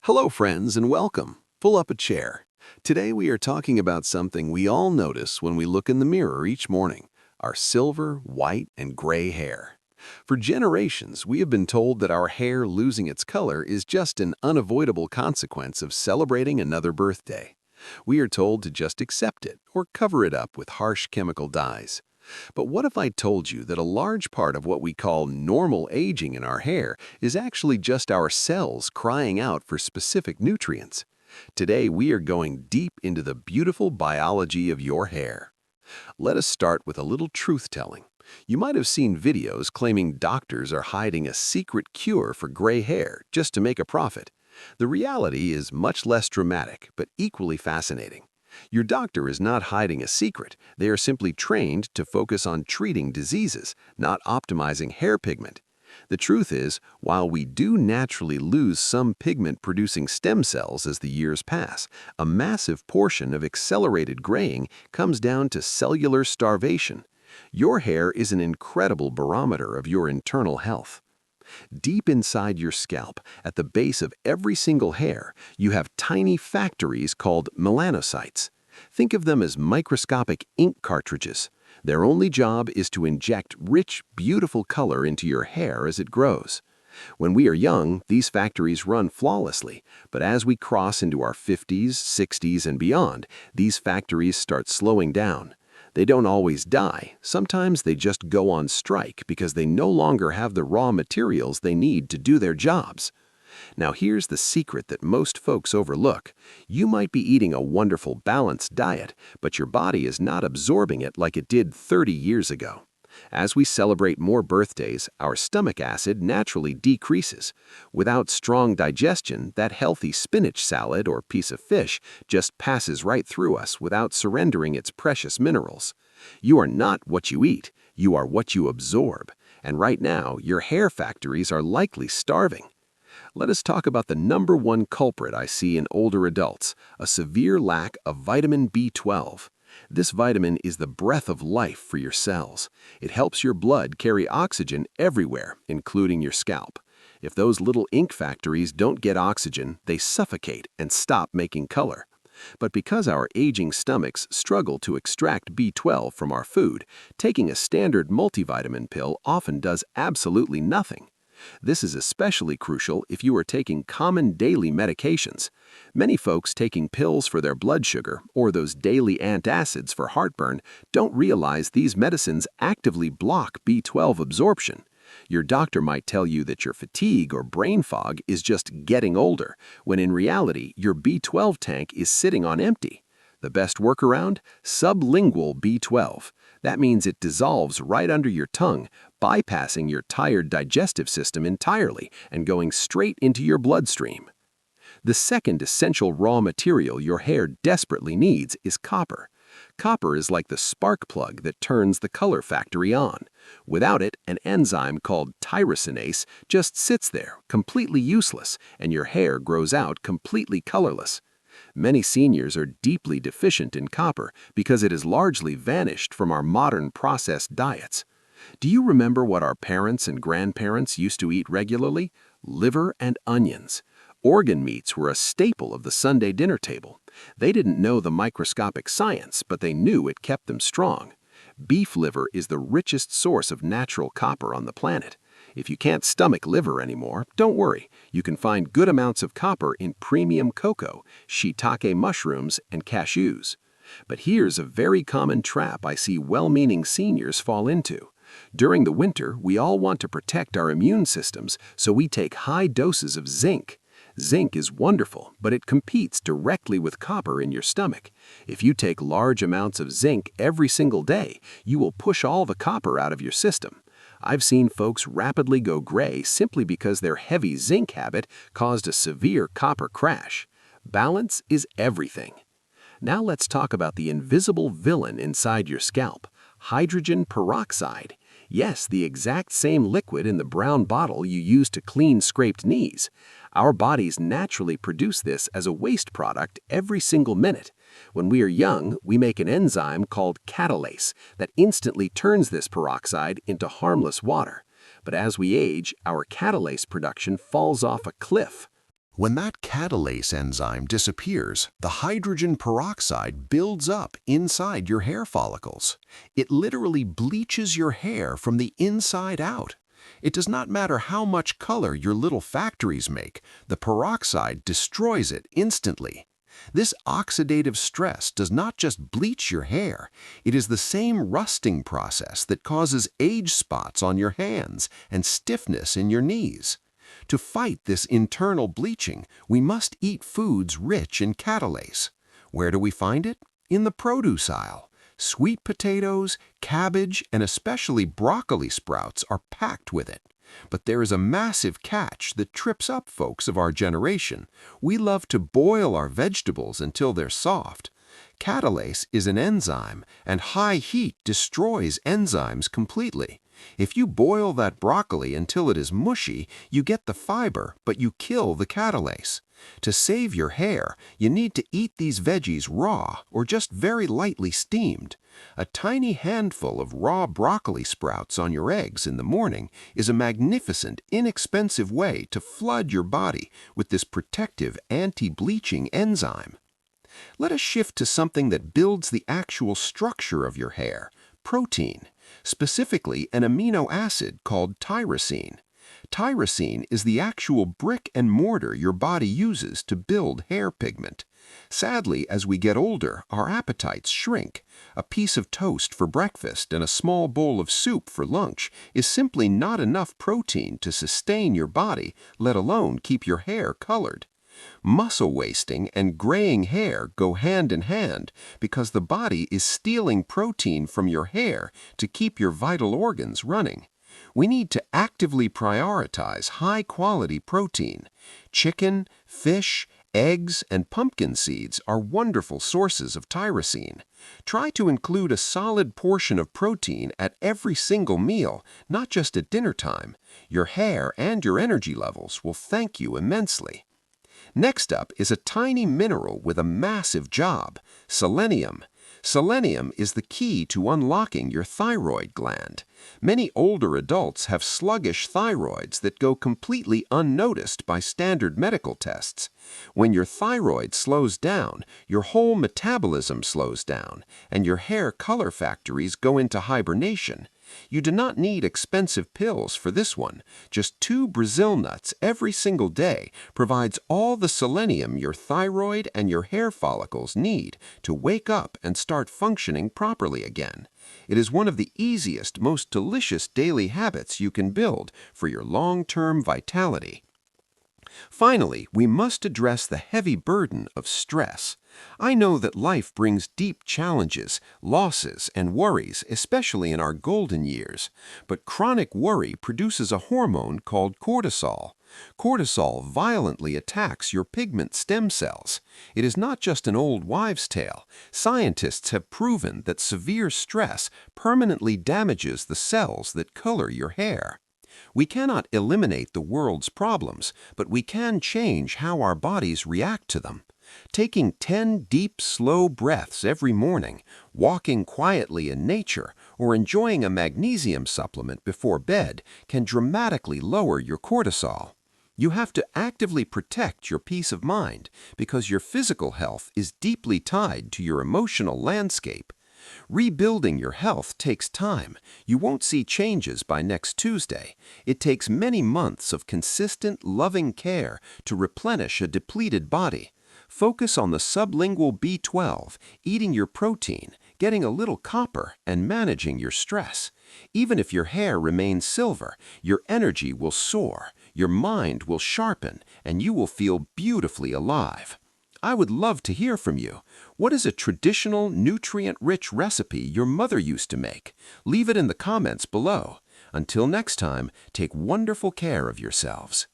Hello, friends, and welcome. Pull up a chair. Today we are talking about something we all notice when we look in the mirror each morning, our silver, white, and gray hair. For generations, we have been told that our hair losing its color is just an unavoidable consequence of celebrating another birthday. We are told to just accept it or cover it up with harsh chemical dyes. But what if I told you that a large part of what we call normal aging in our hair is actually just our cells crying out for specific nutrients? Today, we are going deep into the beautiful biology of your hair. Let us start with a little truth-telling. You might have seen videos claiming doctors are hiding a secret cure for gray hair just to make a profit. The reality is much less dramatic, but equally fascinating. Your doctor is not hiding a secret. They are simply trained to focus on treating diseases, not optimizing hair pigment. The truth is, while we do naturally lose some pigment-producing stem cells as the years pass, a massive portion of accelerated graying comes down to cellular starvation. Your hair is an incredible barometer of your internal health. Deep inside your scalp, at the base of every single hair, you have tiny factories called melanocytes. Think of them as microscopic ink cartridges. Their only job is to inject rich, beautiful color into your hair as it grows. When we are young, these factories run flawlessly, but as we cross into our 50s, 60s, and beyond, these factories start slowing down. They don't always die. Sometimes they just go on strike because they no longer have the raw materials they need to do their jobs. Now here's the secret that most folks overlook. You might be eating a wonderful balanced diet, but your body is not absorbing it like it did 30 years ago. As we celebrate more birthdays, our stomach acid naturally decreases. Without strong digestion, that healthy spinach salad or piece of fish just passes right through us without surrendering its precious minerals. You are not what you eat, you are what you absorb. And right now, your hair factories are likely starving. Let us talk about the number one culprit I see in older adults, a severe lack of vitamin B12. This vitamin is the breath of life for your cells. It helps your blood carry oxygen everywhere, including your scalp. If those little ink factories don't get oxygen, they suffocate and stop making color. But because our aging stomachs struggle to extract B12 from our food, taking a standard multivitamin pill often does absolutely nothing. This is especially crucial if you are taking common daily medications. Many folks taking pills for their blood sugar or those daily antacids for heartburn don't realize these medicines actively block B12 absorption. Your doctor might tell you that your fatigue or brain fog is just getting older, when in reality your B12 tank is sitting on empty. The best workaround? Sublingual B12. That means it dissolves right under your tongue, bypassing your tired digestive system entirely and going straight into your bloodstream. The second essential raw material your hair desperately needs is copper. Copper is like the spark plug that turns the color factory on. Without it, an enzyme called tyrosinase just sits there, completely useless, and your hair grows out completely colorless. Many seniors are deeply deficient in copper because it has largely vanished from our modern processed diets. Do you remember what our parents and grandparents used to eat regularly? Liver and onions. Organ meats were a staple of the Sunday dinner table. They didn't know the microscopic science, but they knew it kept them strong. Beef liver is the richest source of natural copper on the planet. If you can't stomach liver anymore, don't worry. You can find good amounts of copper in premium cocoa, shiitake mushrooms, and cashews. But here's a very common trap I see well-meaning seniors fall into. During the winter, we all want to protect our immune systems, so we take high doses of zinc. Zinc is wonderful, but it competes directly with copper in your stomach. If you take large amounts of zinc every single day, you will push all the copper out of your system. I've seen folks rapidly go gray simply because their heavy zinc habit caused a severe copper crash. Balance is everything. Now let's talk about the invisible villain inside your scalp, hydrogen peroxide. Yes, the exact same liquid in the brown bottle you use to clean scraped knees. Our bodies naturally produce this as a waste product every single minute. When we are young, we make an enzyme called catalase that instantly turns this peroxide into harmless water. But as we age, our catalase production falls off a cliff. When that catalase enzyme disappears, the hydrogen peroxide builds up inside your hair follicles. It literally bleaches your hair from the inside out. It does not matter how much color your little factories make, the peroxide destroys it instantly. This oxidative stress does not just bleach your hair, it is the same rusting process that causes age spots on your hands and stiffness in your knees. To fight this internal bleaching, we must eat foods rich in catalase. Where do we find it? In the produce aisle. Sweet potatoes, cabbage, and especially broccoli sprouts are packed with it. But there is a massive catch that trips up folks of our generation. We love to boil our vegetables until they're soft. Catalase is an enzyme, and high heat destroys enzymes completely. If you boil that broccoli until it is mushy, you get the fiber, but you kill the catalase. To save your hair, you need to eat these veggies raw or just very lightly steamed. A tiny handful of raw broccoli sprouts on your eggs in the morning is a magnificent, inexpensive way to flood your body with this protective anti-bleaching enzyme. Let us shift to something that builds the actual structure of your hair, protein, specifically an amino acid called tyrosine. Tyrosine is the actual brick and mortar your body uses to build hair pigment. Sadly, as we get older, our appetites shrink. A piece of toast for breakfast and a small bowl of soup for lunch is simply not enough protein to sustain your body, let alone keep your hair colored. Muscle wasting and graying hair go hand in hand because the body is stealing protein from your hair to keep your vital organs running. We need to actively prioritize high-quality protein. Chicken, fish, eggs, and pumpkin seeds are wonderful sources of tyrosine. Try to include a solid portion of protein at every single meal, not just at dinner time. Your hair and your energy levels will thank you immensely. Next up is a tiny mineral with a massive job, selenium. Selenium is the key to unlocking your thyroid gland. Many older adults have sluggish thyroids that go completely unnoticed by standard medical tests. When your thyroid slows down, your whole metabolism slows down, and your hair color factories go into hibernation. You do not need expensive pills for this one. Just 2 Brazil nuts every single day provides all the selenium your thyroid and your hair follicles need to wake up and start functioning properly again. It is one of the easiest, most delicious daily habits you can build for your long-term vitality. Finally, we must address the heavy burden of stress. I know that life brings deep challenges, losses, and worries, especially in our golden years. But chronic worry produces a hormone called cortisol. Cortisol violently attacks your pigment stem cells. It is not just an old wives' tale. Scientists have proven that severe stress permanently damages the cells that color your hair. We cannot eliminate the world's problems, but we can change how our bodies react to them. Taking 10 deep, slow breaths every morning, walking quietly in nature, or enjoying a magnesium supplement before bed can dramatically lower your cortisol. You have to actively protect your peace of mind because your physical health is deeply tied to your emotional landscape. Rebuilding your health takes time. You won't see changes by next Tuesday. It takes many months of consistent, loving care to replenish a depleted body. Focus on the sublingual B12, eating your protein, getting a little copper, and managing your stress. Even if your hair remains silver, your energy will soar, your mind will sharpen, and you will feel beautifully alive. I would love to hear from you. What is a traditional, nutrient-rich recipe your mother used to make? Leave it in the comments below. Until next time, take wonderful care of yourselves.